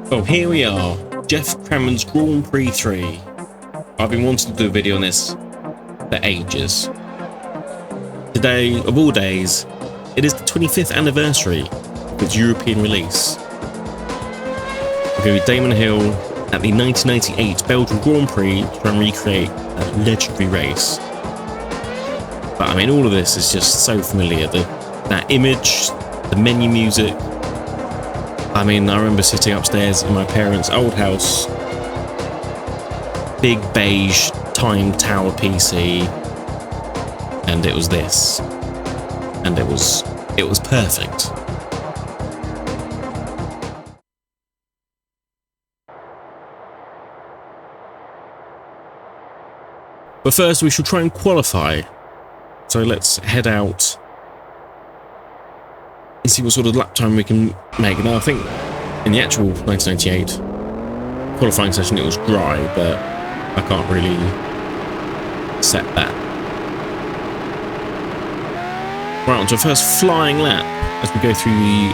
Well, here we are, Geoff Crammond's Grand Prix 3. I've been wanting to do a video on this for ages. Today, of all days, it is the 25th anniversary of its European release. We're going to be Damon Hill at the 1998 Belgian Grand Prix to try and recreate that legendary race. But I mean, all of this is just so familiar. That image, the menu music. I mean, I remember sitting upstairs in my parents' old house, big beige Time Tower PC, and it was this, and it was perfect. But first, we shall try and qualify. So let's head out and see what sort of lap time we can make. Now, I think in the actual 1998 qualifying session it was dry, but I can't really set that. Right, on to our first flying lap as we go through the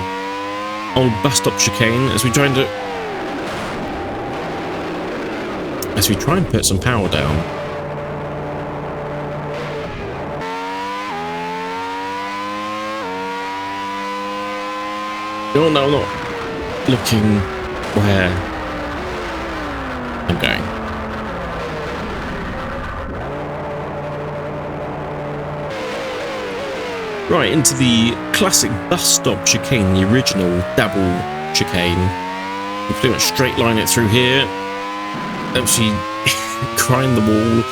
old bus stop chicane as we try and put some power down. No, I'm not looking where I'm going. Right, into the classic bus stop chicane, the original double chicane. We pretty much straight line it through here. Actually, grind the wall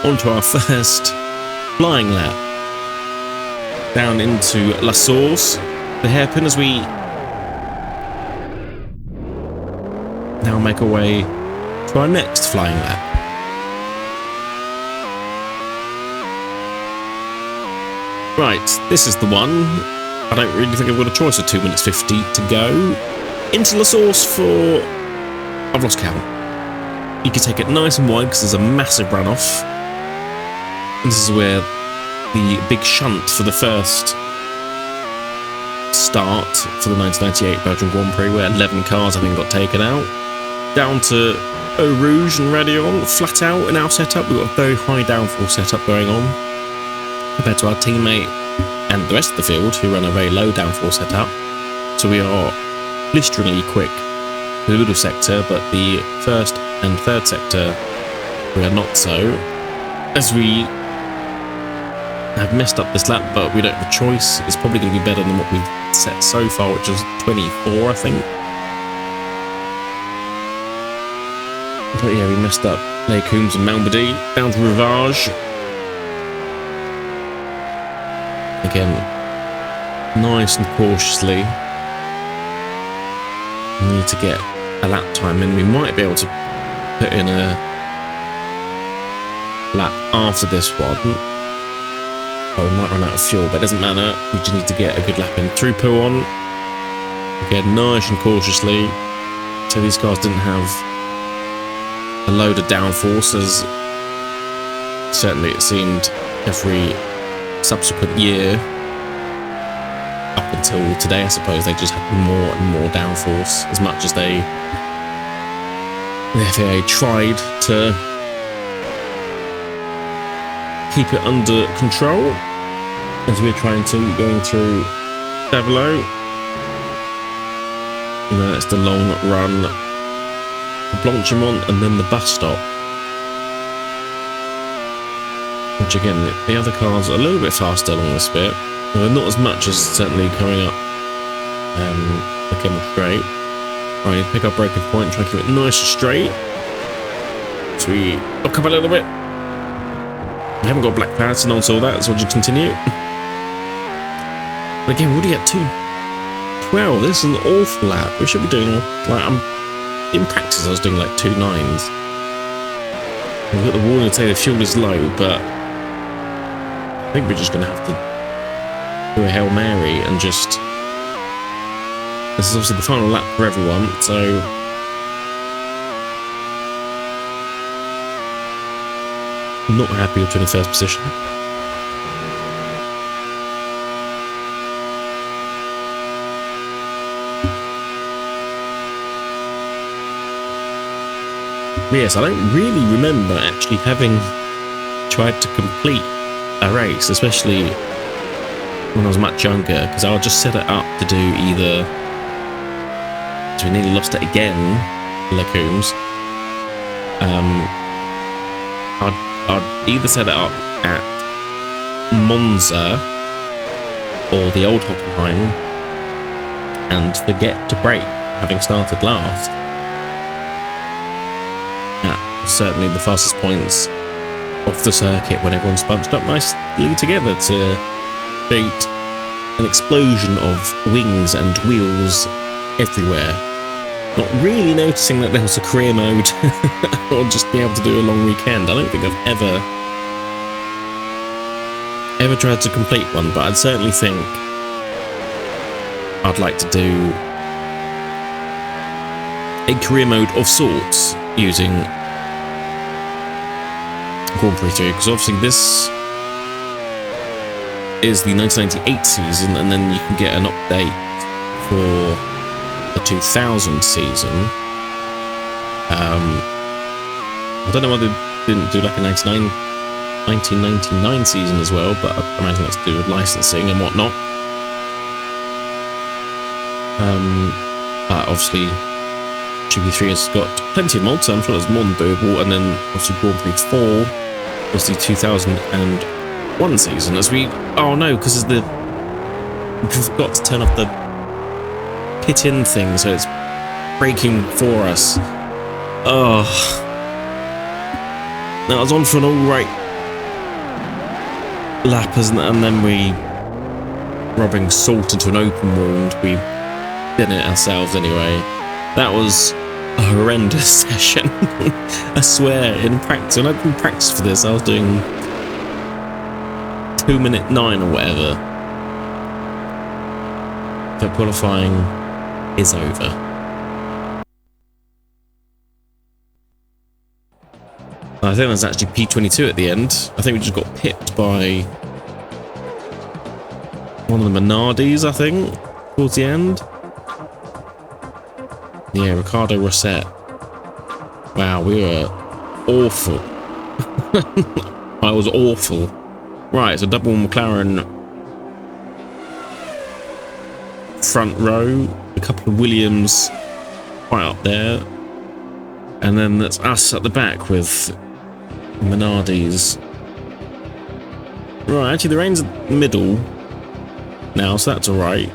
onto our first flying lap. Down into La Source, the hairpin, as we now make our way to our next flying lap. Right, this is the one. I don't really think I've got a choice of 2 minutes 50 to go. Into La Source for... I've lost count. You can take it nice and wide because there's a massive runoff. And this is where the big shunt for the first start for the 1998 Belgian Grand Prix, where 11 cars I think got taken out. Down to Eau Rouge and Radion, flat out in our setup. We've got a very high downforce setup going on compared to our teammate and the rest of the field, who run a very low downforce setup. So we are blisteringly quick in the middle sector, but the first and third sector we are not so. As we have messed up this lap, but we don't have a choice. It's probably going to be better than what we've set so far, which is 24, I think. But yeah, we messed up Les Combes and Malmedy. Down to Rivage. Again, nice and cautiously. We need to get a lap time in. We might be able to put in a lap after this one. Oh, we might run out of fuel, but it doesn't matter. We just need to get a good lap in. Through Pouon. Again, nice and cautiously. So these cars didn't have a load of downforce, as certainly it seemed every subsequent year up until today. I suppose they just had more and more downforce, as much as the FAA tried to keep it under control, as we're going through Davilo. And that's the long run, Blanchimont, and then the bus stop. Which again, the other cars are a little bit faster along this bit. Well, not as much as certainly coming up the Kemmel Straight. Right, need to pick up braking point and try and keep it nice and straight. So we lock up a little bit. We haven't got black pads, and also that, so we'll just continue. But again, we're already at 2:12. This is an awful lap. We should be doing, like, in practice I was doing like 2 9s. We've got the warning to say the fuel is low, but I think we're just going to have to do a Hail Mary and just... This is obviously the final lap for everyone, so... Not happy with 21st position. Yes, I don't really remember actually having tried to complete a race, especially when I was much younger, because I'll just set it up to do either, so we nearly lost it again, Lecombs. I'd either set it up at Monza or the old Hockenheim and forget to brake, having started last. At certainly the fastest points of the circuit when everyone's bunched up nicely together to create an explosion of wings and wheels everywhere. Not really noticing that there was a career mode or just be able to do a long weekend. I don't think I've ever tried to complete one, but I'd certainly think I'd like to do a career mode of sorts using Grand Prix 3, because obviously this is the 1998 season, and then you can get an update for the 2000 season. I don't know why they didn't do like a 1999 season as well, but I imagine that's to do with licensing and whatnot. Obviously GP3 has got plenty of mods, so I'm sure there's more than doable, and then obviously Grand Prix 4 was the 2001 season, as we... Oh no, because we forgot to turn off the pit-in thing, so it's braking for us. Oh, now I was on for an alright lap, and then we rubbing salt into an open wound. We did it ourselves anyway. That was a horrendous session. I swear, in practice, when I didn't practice for this, I was doing 2:09 or whatever. But qualifying is over. I think that's actually P22 at the end. I think we just got pipped by one of the Minardis, I think, towards the end. Yeah, Ricardo Rosset. Wow, we were awful. I was awful. Right, so double McLaren front row, a couple of Williams right up there, and then that's us at the back with Minardi's. Right, actually the rain's in the middle now, so that's alright.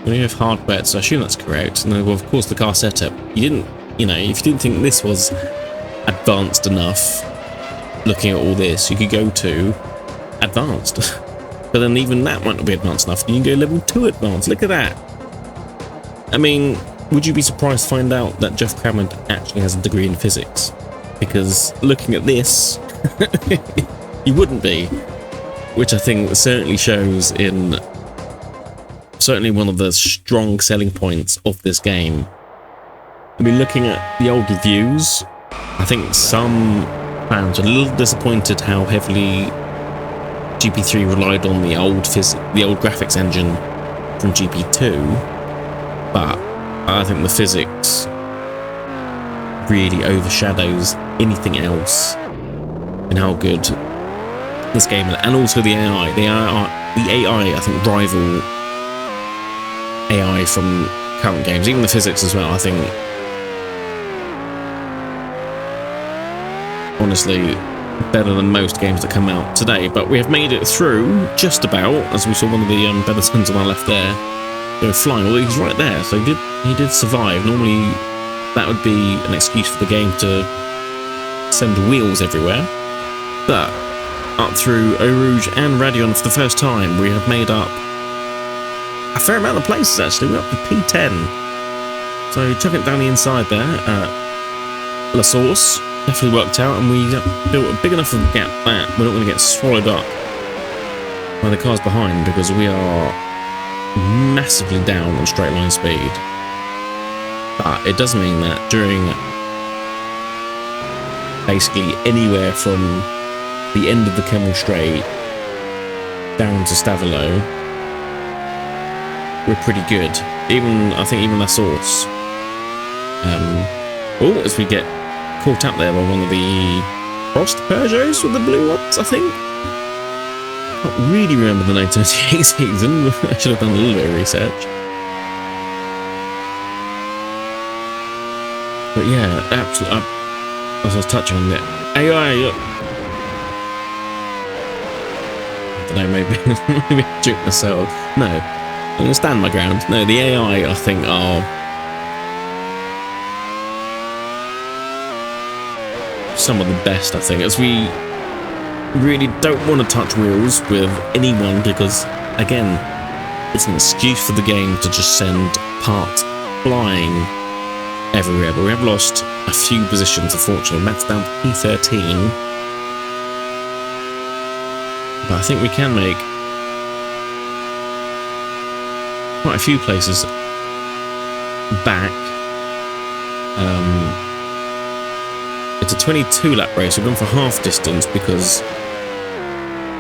We have hard bets, so I assume that's correct. And then, well, of course, the car setup. You didn't, you know, if you didn't think this was advanced enough, looking at all this, you could go to advanced. But then even that might not be advanced enough. You can go level 2 advanced. Look at that. I mean, would you be surprised to find out that Geoff Crammond actually has a degree in physics? Because looking at this, you wouldn't be. Which I think certainly shows in... certainly one of the strong selling points of this game. I mean, looking at the old reviews, I think some fans are a little disappointed how heavily GP3 relied on the old graphics engine from GP2, but I think the physics really overshadows anything else in how good this game is, and also the AI. The AI, I think, rival AI from current games, even the physics as well. I think, honestly, better than most games that come out today. But we have made it through just about, as we saw one of the better sons on our left there go flying. Well, he's right there, so he did survive. Normally that would be an excuse for the game to send wheels everywhere, but up through Eau Rouge and Radion for the first time, we have made up a fair amount of places. Actually, we're up to P10, so chucking it down the inside there. La Source definitely worked out, and we built a big enough of a gap that we're not going to get swallowed up by the cars behind, because we are massively down on straight line speed. But it does mean that during basically anywhere from the end of the Kemmel Straight down to Stavelot, we're pretty good. I think even La Source Oh, as we get caught out there by one of the Frost Peugeots with the blue ones, I think. I can't really remember the 1998 season. I should have done a little bit of research. But yeah, absolutely. As I was touching on it, AI. I don't know, maybe I juke myself. No, I'm going to stand my ground. No, the AI, I think, are some of the best, I think, as we really don't want to touch wheels with anyone because, again, it's an excuse for the game to just send parts flying everywhere. But we have lost a few positions, unfortunately. Matt's down to P13. But I think we can make quite a few places back. It's a 22 lap race. We're going for half distance because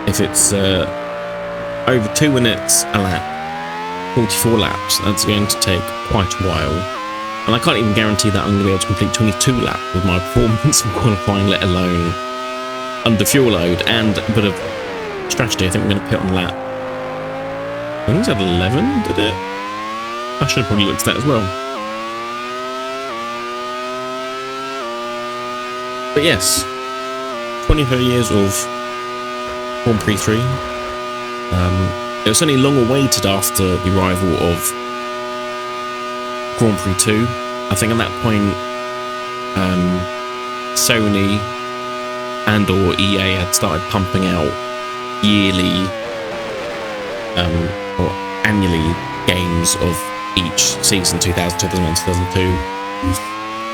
if it's over 2 minutes a lap, 44 laps, that's going to take quite a while. And I can't even guarantee that I'm going to be able to complete 22 laps with my performance and qualifying, let alone under fuel load and a bit of strategy. I think we're going to pit on lap. I think it's at 11, did it? I should have probably looked at that as well. But yes, 25 years of Grand Prix 3. It was only long awaited after the arrival of Grand Prix 2. I think at that point, Sony and or EA had started pumping out yearly or annually games of each season, 2000, 2001, 2002.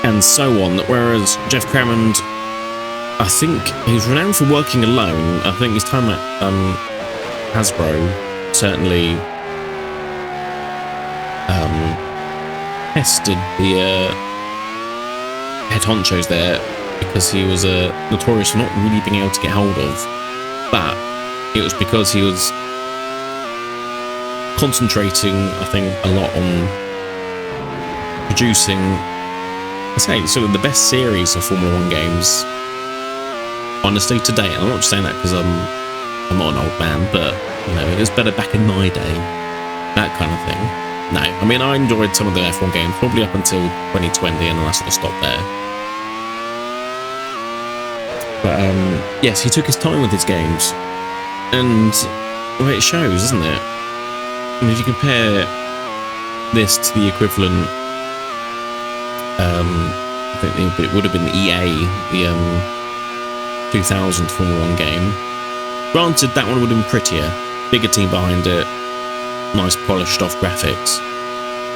And so on, whereas Geoff Crammond, I think he's renowned for working alone. I think his time at Hasbro certainly tested the head honchos there because he was notorious for not really being able to get hold of. But it was because he was concentrating, I think, a lot on producing, I say, sort of the best series of Formula 1 games, honestly, today. And I'm not just saying that because I'm not an old man, but, you know, it was better back in my day, that kind of thing. No, I mean, I enjoyed some of the F1 games, probably up until 2020, and then I sort of stopped there. But, yes, he took his time with his games, and, well, it shows, doesn't it? I mean, if you compare this to the equivalent, I think it would have been EA, the 2000 Formula 1 game. Granted, that one would have been prettier, bigger team behind it, nice polished off graphics,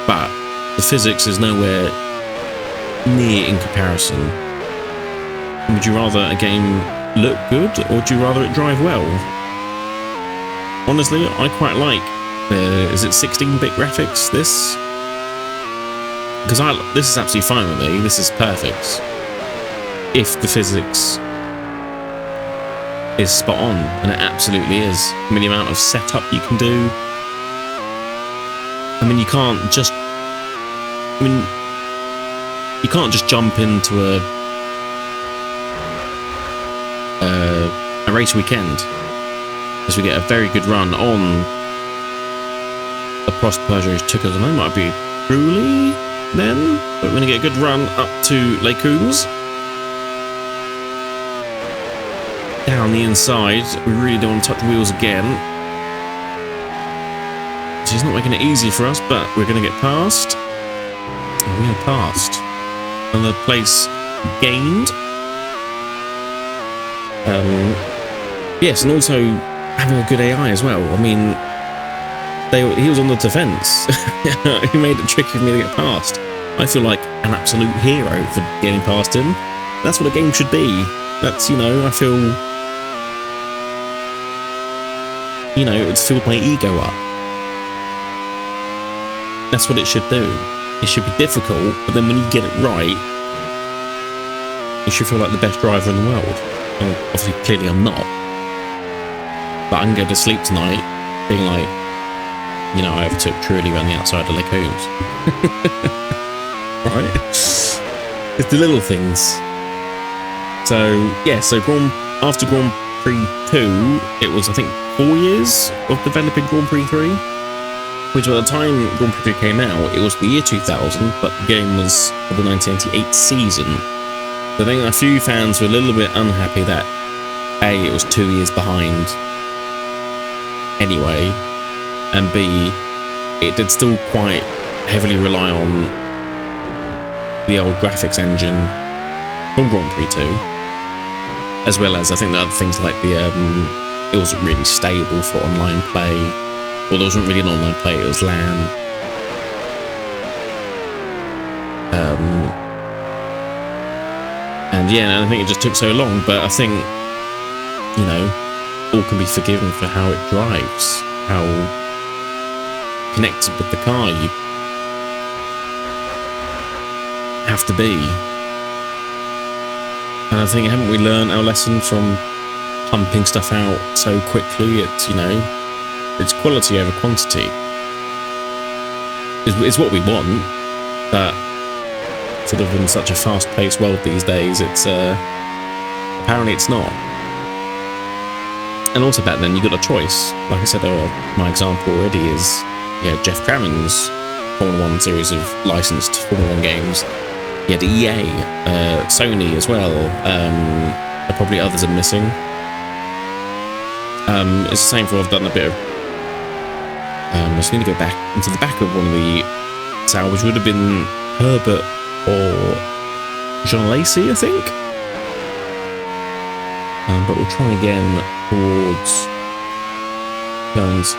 but the physics is nowhere near in comparison. Would you rather a game look good, or would you rather it drive well? Honestly, I quite like is it 16-bit graphics, this? Because this is absolutely fine with me, this is perfect. If the physics is spot on, and it absolutely is. I mean, the amount of setup you can do. I mean, you can't just jump into a race weekend, as we get a very good run on the Frost Peugeot took us, and they might be truly then, but we're going to get a good run up to Lake Coombs. Down the inside, we really don't want to touch wheels again. She's not making it easy for us, but we're going to get past. And we are past. Another place gained. Yes, and also having a good AI as well. I mean, he was on the defence. He made it tricky for me to get past. I feel like an absolute hero for getting past him. That's what a game should be. That's, you know, I feel, you know, it's filled my ego up. That's what it should do. It should be difficult, but then when you get it right, you should feel like the best driver in the world. Well, obviously, clearly I'm not. But I can go to sleep tonight being like, you know, I overtook Truly around the outside of Lake Coombs. Right? It's the little things. So yeah, so after Grand Prix 2, it was I think 4 years of developing Grand Prix 3, which by the time Grand Prix 3 came out, it was the year 2000, but the game was for the 1998 season. So I think a few fans were a little bit unhappy that A, it was 2 years behind anyway, and B, it did still quite heavily rely on the old graphics engine from Grand Prix 2, as well as I think the other things like the it wasn't really stable for online play. Well, there wasn't really an online play, it was LAN. And yeah, I think it just took so long, but I think, you know, all can be forgiven for how it drives, how connected with the car you have to be. And I think, haven't we learned our lesson from pumping stuff out so quickly? It's, you know, it's quality over quantity is what we want, but sort of in such a fast-paced world these days, it's apparently it's not. And also back then you got a choice. Like I said, my example already is, yeah, Geoff Crammond's Formula 1 series of licensed Formula 1 games. You had EA, Sony as well. There probably others are missing. It's the same for I've done a bit of. I just need to go back into the back of one of the which would have been Herbert or John Lacey, I think. But we'll try again towards turns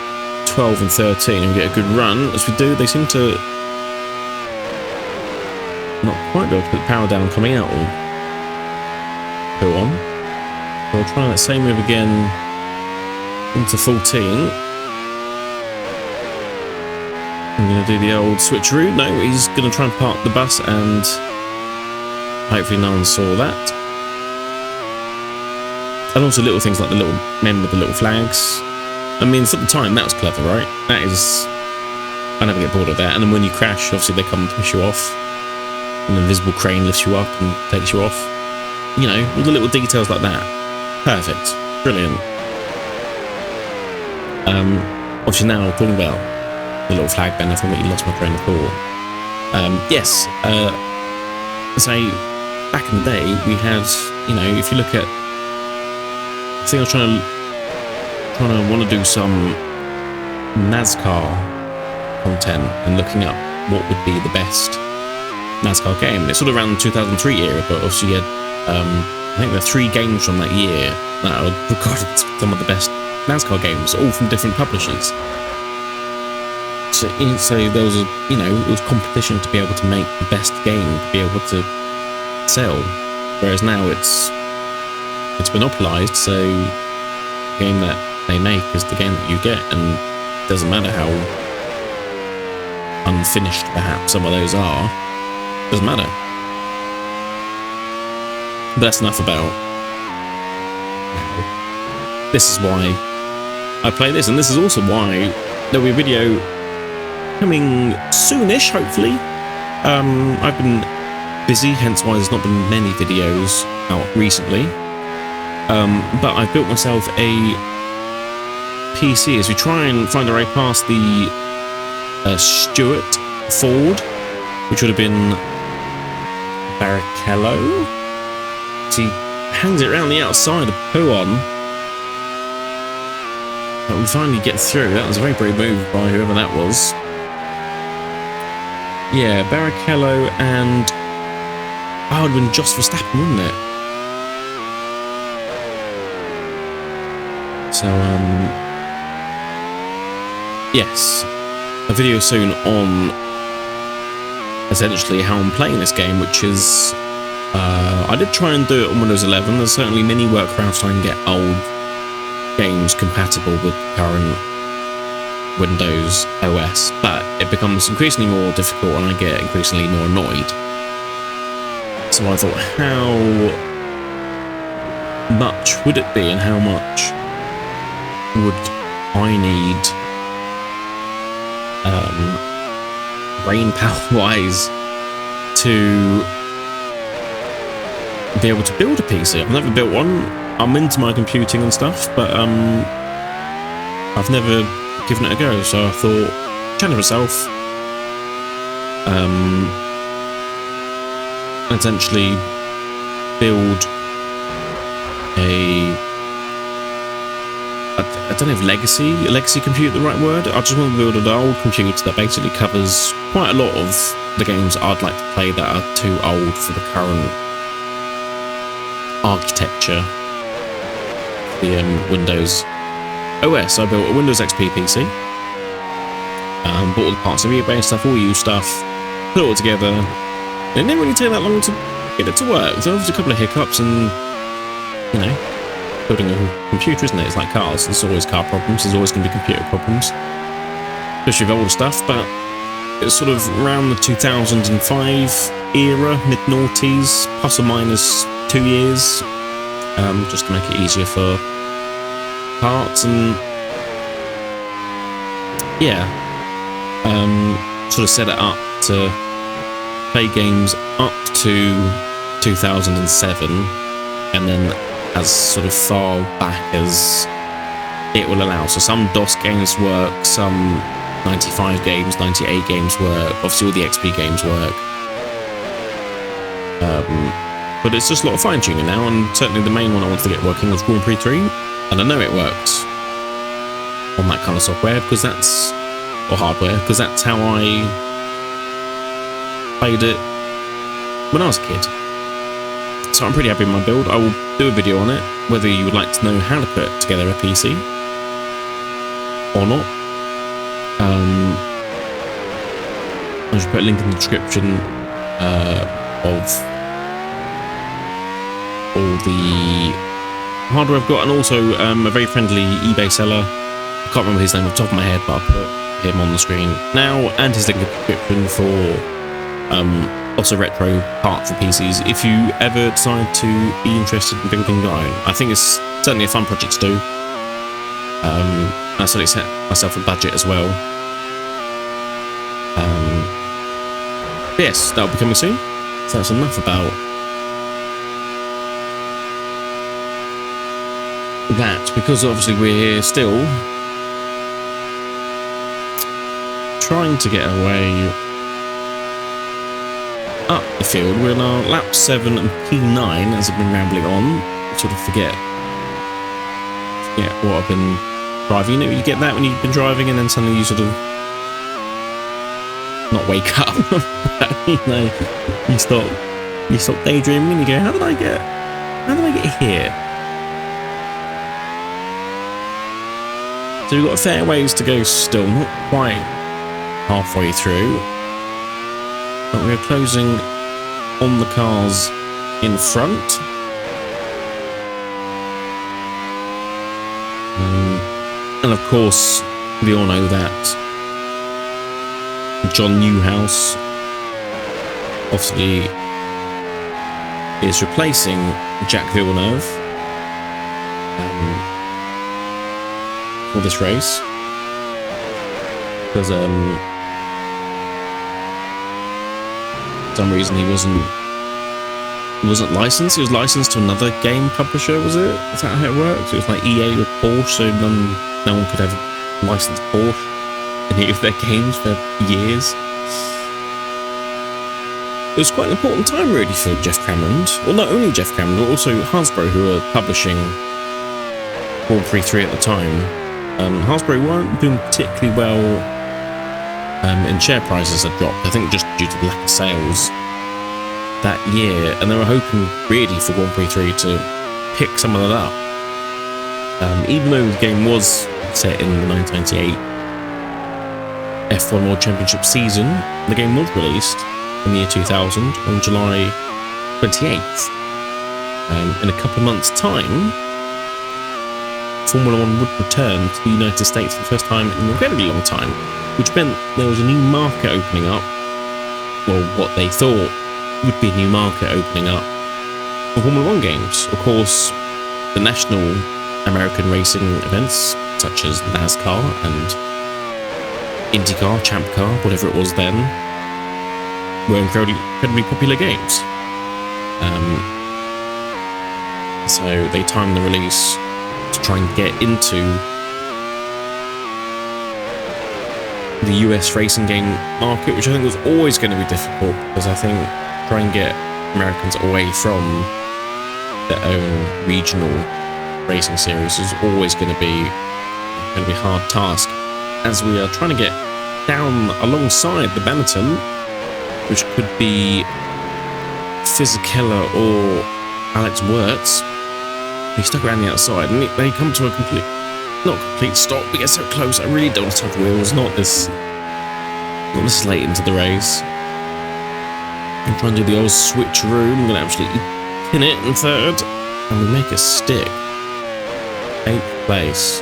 12 and 13 and get a good run. As we do, they seem to not quite be able to put the power down coming out or go on. So I'll try that same move again into 14. I'm going to do the old switcheroo. No, he's going to try and park the bus, and hopefully no one saw that. And also little things like the little men with the little flags. I mean, at the time, that was clever, right? That is... I never get bored of that. And then when you crash, obviously they come to push you off. An invisible crane lifts you up and takes you off. You know, all the little details like that. Perfect. Brilliant. Obviously now talking about the little flag banner, I completely lost my train of thought. Yes, say back in the day we had, you know, if you look at, I think I was trying to want to do some NASCAR content and looking up what would be the best NASCAR game. And it's sort of around the 2003 era, but obviously you had, I think there are 3 games from that year that are regarded as some of the best NASCAR games, all from different publishers. So there was a, you know, it was competition to be able to make the best game, to be able to sell. Whereas now it's monopolised, so the game that they make is the game that you get, and it doesn't matter how unfinished perhaps some of those are, it doesn't matter. But that's enough about. This is why I play this, and this is also why there'll be a video coming soonish, hopefully. I've been busy, hence why there's not been many videos out recently. But I've built myself a PC as we try and find our way past the Stuart Ford, which would have been Barrichello. So he hangs it around the outside of Pouon. But we finally get through. That was a very brave move by whoever that was. Yeah, Barrichello and... oh, it would have been Jos Verstappen, wouldn't it? So, yes. A video soon on essentially how I'm playing this game, which is... I did try and do it on Windows 11. There's certainly many workarounds to try and get old games compatible with current Windows OS, but it becomes increasingly more difficult and I get increasingly more annoyed. So I thought, how much would it be and how much would I need brain power wise to be able to build a PC. I've never built one. I'm into my computing and stuff, but I've never given it a go. So I thought, challenge myself, essentially build I don't know if legacy computer the right word. I just want to build an old computer that basically covers quite a lot of the games I'd like to play that are too old for the current architecture. The Windows OS. I built a Windows XP PC. Bought all the parts of eBay stuff, all used stuff, put it all together. It didn't really take that long to get it to work. There was a couple of hiccups, and you know, building a computer, isn't it? It's like cars. There's always car problems. There's always going to be computer problems, especially with older stuff. But it's sort of around the 2005 era, mid-noughties, plus or minus 2 years, just to make it easier for parts. And yeah, sort of set it up to play games up to 2007, and then as sort of far back as it will allow. So some DOS games work, some 95 games, 98 games work, obviously all the XP games work. But it's just a lot of fine-tuning now, and certainly the main one I wanted to get working was Prix 3, and I know it works on that kind of software, because that's, or hardware, because that's how I played it when I was a kid. So I'm pretty happy with my build. I will do a video on it, whether you would like to know how to put together a PC or not. I should put a link in the description of all the hardware I've got, and also a very friendly eBay seller. I can't remember his name off the top of my head, but I'll put him on the screen now, and his link in the description for also retro parts for PCs, if you ever decide to be interested in building your own. I think it's certainly a fun project to do. I certainly set myself a budget as well. Yes, that'll be coming soon. So that's enough about that, because obviously we're still trying to get away up the field. We're on our lap 7 and P9 as I've been rambling on. Sort of forget what I've been driving. You know, you get that when you've been driving, and then suddenly you sort of not wake up, but, you know, you stop daydreaming, and you go, how did I get here? So we've got a fair ways to go still, not quite halfway through. But we're closing on the cars in front. And of course, we all know that John Newhouse obviously is replacing Jack Villeneuve for this race, because for some reason he wasn't licensed. He was licensed to another game publisher, was it? Is that how it works? It was like EA with Porsche, so no one could have licensed Porsche in any of their games for years. It was quite an important time really for Geoff Crammond. Well, not only Geoff Crammond, but also Hasbro, who were publishing Prix 3 at the time. Hasbro weren't doing particularly well, and share prices had dropped, I think just due to the lack of sales that year, and they were hoping really for Prix 3 to pick some of that up. Even though the game was set in the 1998 F1 World Championship season, the game was released in the year 2000 on July 28th. In a couple of months' time, Formula 1 would return to the United States for the first time in a incredibly long time, which meant there was a new market opening up, well, what they thought would be a new market opening up for Formula 1 games. Of course, the national American racing events, such as NASCAR and IndyCar, Champ Car, whatever it was then, were incredibly popular games. So they timed the release to try and get into the US racing game market, which I think was always going to be difficult, because I think trying to get Americans away from their own regional racing series is always going to be a hard task, as we are trying to get down alongside the Benetton, which could be Fisichella or Alex Wirtz. He stuck around the outside, and they come to a not complete stop, but get so close. I really don't want to touch wheels, not this late into the race. I'm trying to do the old switcheroo. I'm going to absolutely pin it in third, and we make a stick. 8th place.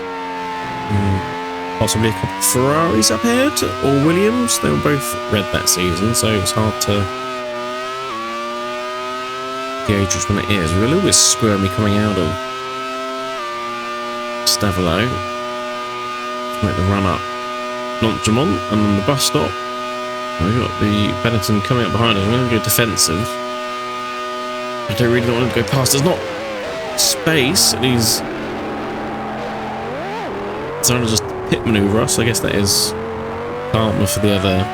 Possibly a couple of Ferraris up ahead, or Williams. They were both red that season, so it's hard to gauge which one it is. We're a little bit squirmy coming out of Stavelot. Make the run up Longchamp, and then the bus stop. We've got the Benetton coming up behind us. I'm going to go defensive. I don't really want to go past. There's not space. He's trying to just pit manoeuvre us. I guess that is karma for the other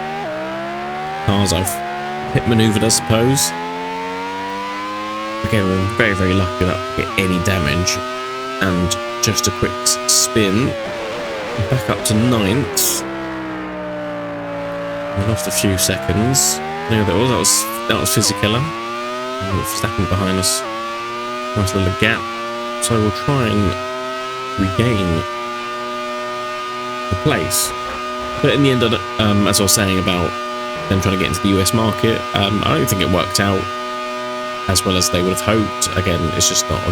cars I've pit manoeuvred, I suppose. Again, we're very, very lucky not to get any damage. And just a quick spin. Back up to 9th. We lost a few seconds. There that was Fisichella. Stacking behind us. Nice little gap. So we'll try and regain the place. But in the end, as I was saying about them trying to get into the US market, I don't think it worked out as well as they would have hoped. Again, it's just not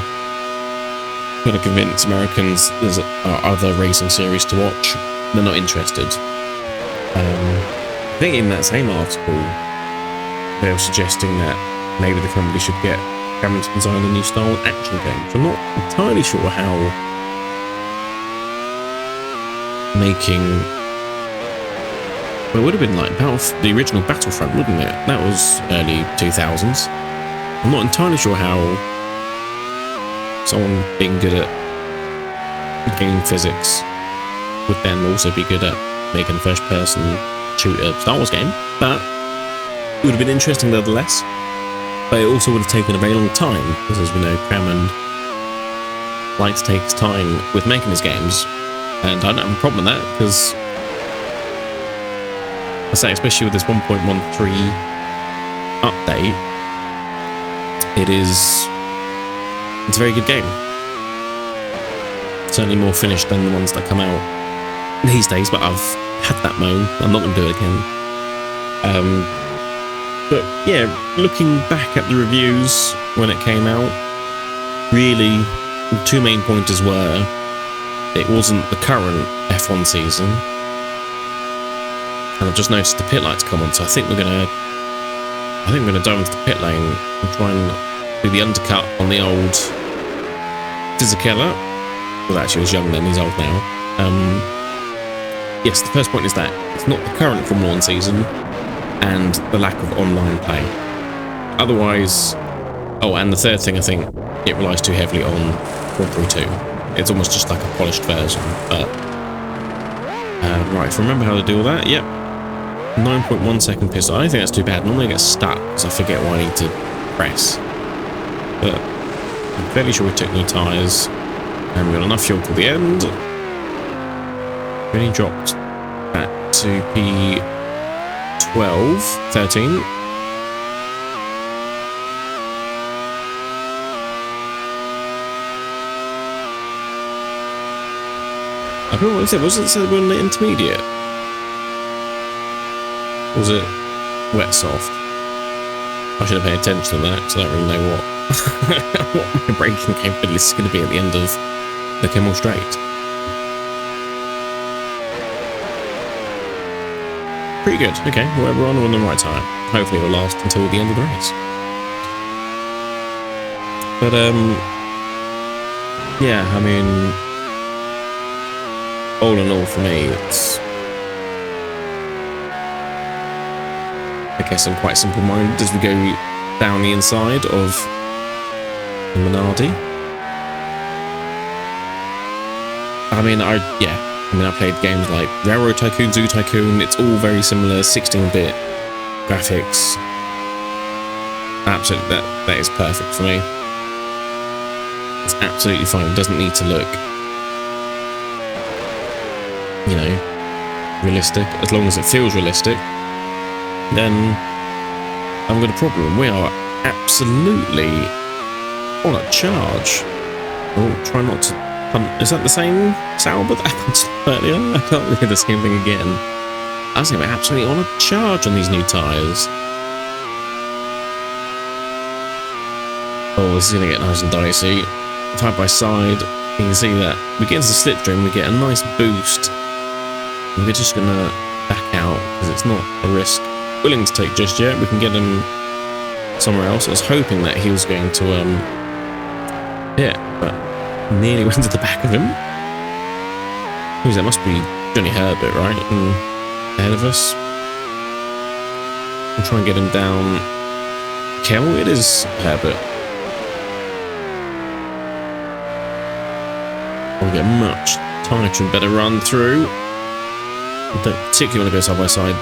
going to convince Americans there's other racing series to watch. They're not interested. I think in that same article they were suggesting that maybe the company should get Crammond to design a new style action game. So I'm not entirely sure how making... Well, it would have been like the original Battlefront, wouldn't it? That was early 2000s. I'm not entirely sure how someone being good at game physics would then also be good at making a first-person shooter Star Wars game, but it would have been interesting nonetheless. But it also would have taken a very long time, because as we know, Crammond likes to take his time with making his games, and I don't have a problem with that, because I say, especially with this 1.13 update, it's a very good game. Certainly more finished than the ones that come out these days, but I've had that moan. I'm not going to do it again. But yeah, looking back at the reviews when it came out, really, the two main pointers were it wasn't the current F1 season, and I've just noticed the pit lights come on, so I think we're going to dive into the pit lane and try and do the undercut on the old Fisichella. Well, actually, he was young then, he's old now. Yes, the first point is that it's not the current Formula 1 season and the lack of online play. Otherwise... Oh, and the third thing, I think, it relies too heavily on 432. It's almost just like a polished version, but... right, if I remember how to do all that, yep. 9.1 second pistol. I don't think that's too bad. Normally I get stuck because I forget what I need to press. But I'm fairly sure we took new tyres and we got enough fuel to the end. We only dropped back to P12, 13. I don't know what it said. Was it said we're in the intermediate? Was it wet soft? I should have paid attention to that, because I don't really know what my braking capability is going to be at the end of the Kimmel Straight. Pretty good. Okay, well, we're on the right time. Hopefully it'll last until the end of the race. But yeah, I mean, all in all for me, it's, I guess I'm quite simple-minded as we go down the inside of the Minardi. I mean, I played games like Railroad Tycoon, Zoo Tycoon. It's all very similar, 16-bit graphics. Absolutely, that is perfect for me. It's absolutely fine. It doesn't need to look, you know, realistic. As long as it feels realistic, then I haven't got a problem. We are absolutely on a charge. Oh, try not to punt. Is that the same sound that happened earlier? I can't hear the same thing again. I was saying we're absolutely on a charge on these new tyres. Oh, this is going to get nice and dicey. Side by side, you can see that we get into the slipstream, we get a nice boost. And we're just going to back out because it's not a risk willing to take just yet. We can get him somewhere else. I was hoping that he was going to, but nearly went to the back of him. Who's that? Must be Johnny Herbert, right? And ahead of us. We'll try and get him down. Okay, well, it is Herbert. We'll get much tighter and better run through. I don't particularly want to go side by side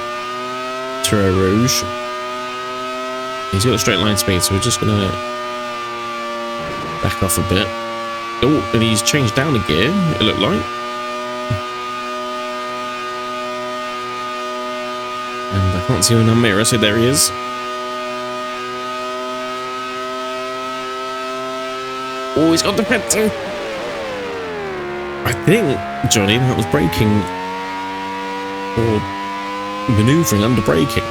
through a Rouge. He's got a straight line speed, so we're just going to back off a bit. Oh, and he's changed down a gear, it looked like. And I can't see him in our mirror, so there he is. Oh, he's got the Pentium. I think, Johnny, that was braking or manoeuvring under braking.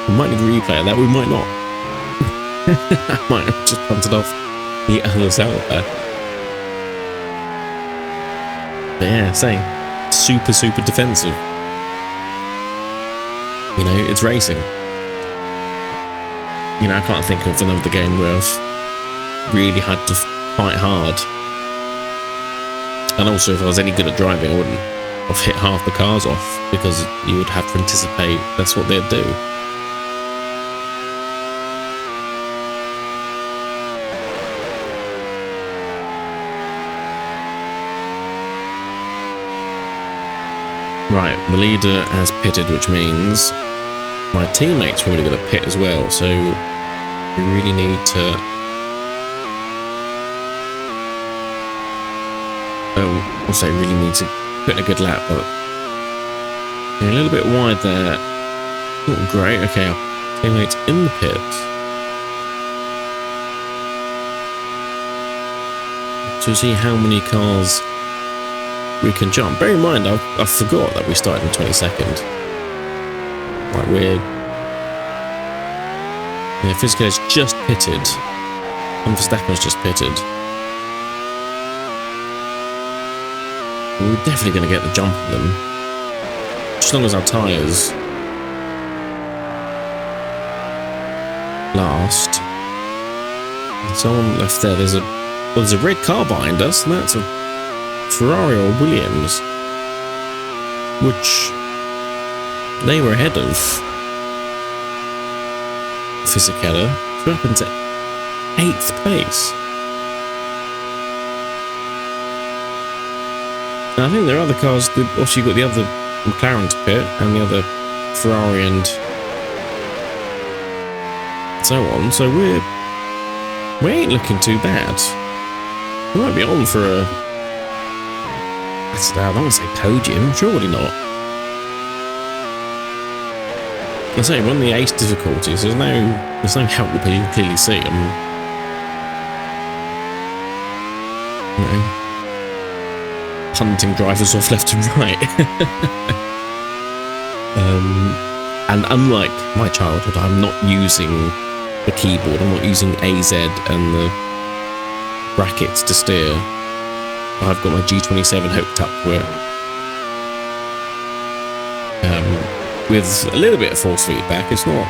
We might need to replay that, we might not. I might have just punted off the others out there. But yeah, same. Super defensive. You know, it's racing. You know, I can't think of another game where I've really had to fight hard. And also, if I was any good at driving, I wouldn't have hit half the cars off, because you would have to anticipate that's what they'd do. Right, the leader has pitted, which means my teammate's probably going to pit as well, so we really need to... Also, really need to put in a good lap, but a little bit wide there. Not great. Okay, our teammate's in the pit. To see how many cars we can jump. Bear in mind, I forgot that we started in 22nd. Like, we're... Yeah, Fizzico has just pitted. And Verstappen's just pitted. We're definitely going to get the jump on them. As long as our tyres last. Someone left there. There's a red car behind us, and that's a Ferrari or Williams, which they were ahead of Fisichella. We're up into 8th place. I think there are other cars. Also, you've got the other McLaren to pit, and the other Ferrari, and so on. So we ain't looking too bad. We might be on for a... I don't want to say podium. Surely not. I say we're on the ace difficulties. There's no help that you can clearly see. You know, punting drivers off left and right. And unlike my childhood, I'm not using the keyboard. I'm not using AZ and the brackets to steer. I've got my G27 hooked up to it. With a little bit of force feedback. It's not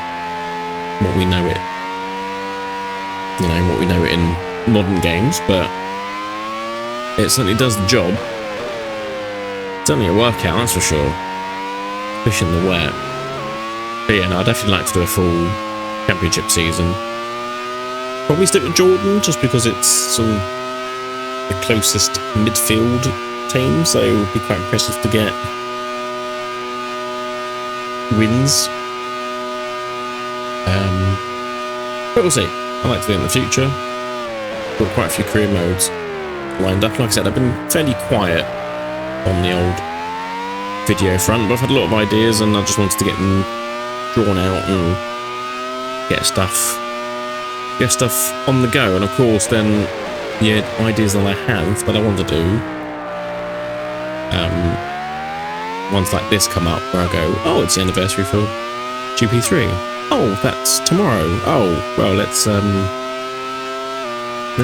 what we know it. You know, what we know it in modern games, but it certainly does the job. It's only a workout, that's for sure. Pushing the wet. But yeah, no, I'd definitely like to do a full championship season. Probably stick with Jordan, just because it's sort of the closest midfield team, so it would be quite impressive to get wins. But we'll see. I like to do it in the future. Got quite a few career modes lined up. Like I said, I've been fairly quiet on the old video front, but I've had a lot of ideas and I just wanted to get them drawn out and get stuff on the go. And of course then the ideas that I have that I want to do, ones like this come up where I go, oh, it's the anniversary for GP3. Oh, that's tomorrow. Oh, well, let's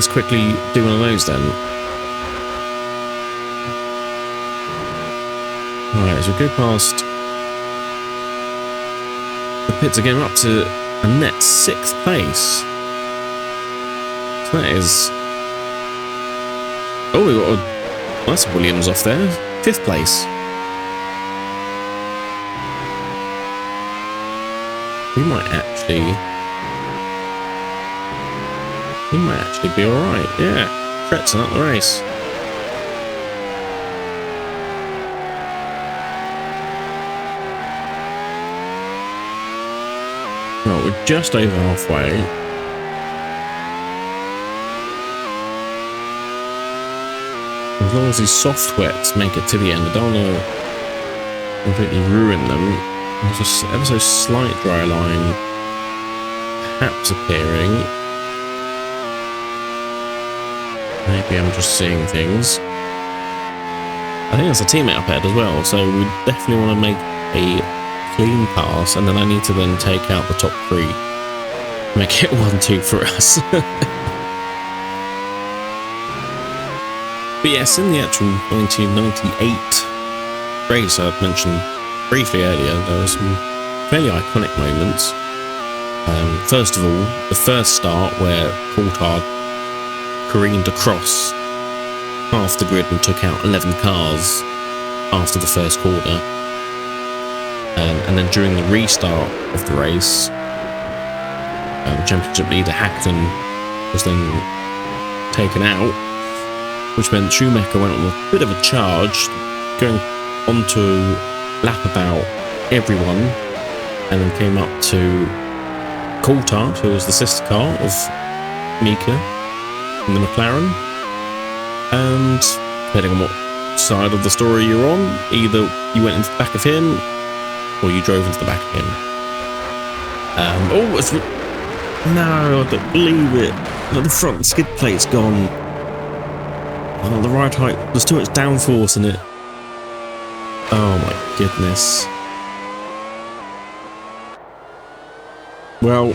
quickly do one of those then. Alright, as we go past the pits again, we're up to a net 6th place. So that is... Oh, we got a... That's Williams off there. 5th place. We might actually be alright, yeah. Pretson up the race. Well, we're just over halfway. As long as these soft wets make it to the end, I don't want to completely ruin them. There's just ever so slight dry line perhaps appearing. Maybe I'm just seeing things. I think there's a teammate up ahead as well, so we definitely want to make a clean pass, and then I need to then take out the top 3. Make it 1-2 for us. But yes, in the actual 1998 race I'd mentioned briefly earlier, there were some fairly iconic moments. First of all, the first start where Coulthard careened across half the grid and took out 11 cars after the first corner. And then during the restart of the race, championship leader Hackton was then taken out, which meant Schumacher went on a bit of a charge, going on to lap about everyone, and then came up to Coulthard, who was the sister car of Mika in the McLaren. And depending on what side of the story you're on, either you went into the back of him or you drove into the back of him. Oh, it's no, I don't believe it. No, the front skid plate's gone. Oh, the right height, there's too much downforce in it. Oh my goodness. Well,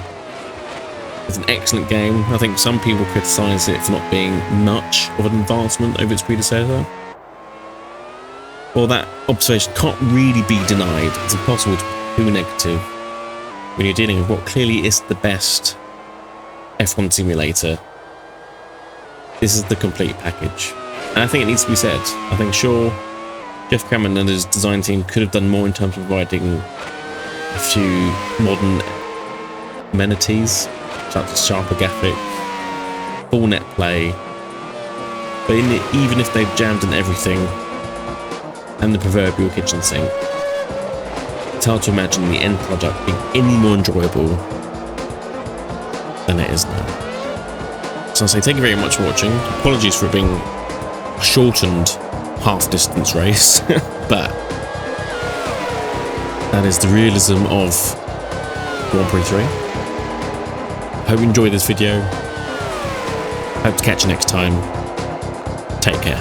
it's an excellent game. I think some people criticise it for not being much of an advancement over its predecessor. Well, that observation can't really be denied. It's impossible to be too negative when you're dealing with what clearly is the best F1 simulator. This is the complete package. And I think it needs to be said. I think sure, Geoff Crammond and his design team could have done more in terms of providing a few modern amenities, such as sharper graphics, full net play. But even if they've jammed in everything, and the proverbial kitchen sink, it's hard to imagine the end product being any more enjoyable than it is now. So I'll say thank you very much for watching. Apologies for it being a shortened half-distance race, but that is the realism of Grand Prix 3. Hope you enjoyed this video. Hope to catch you next time. Take care.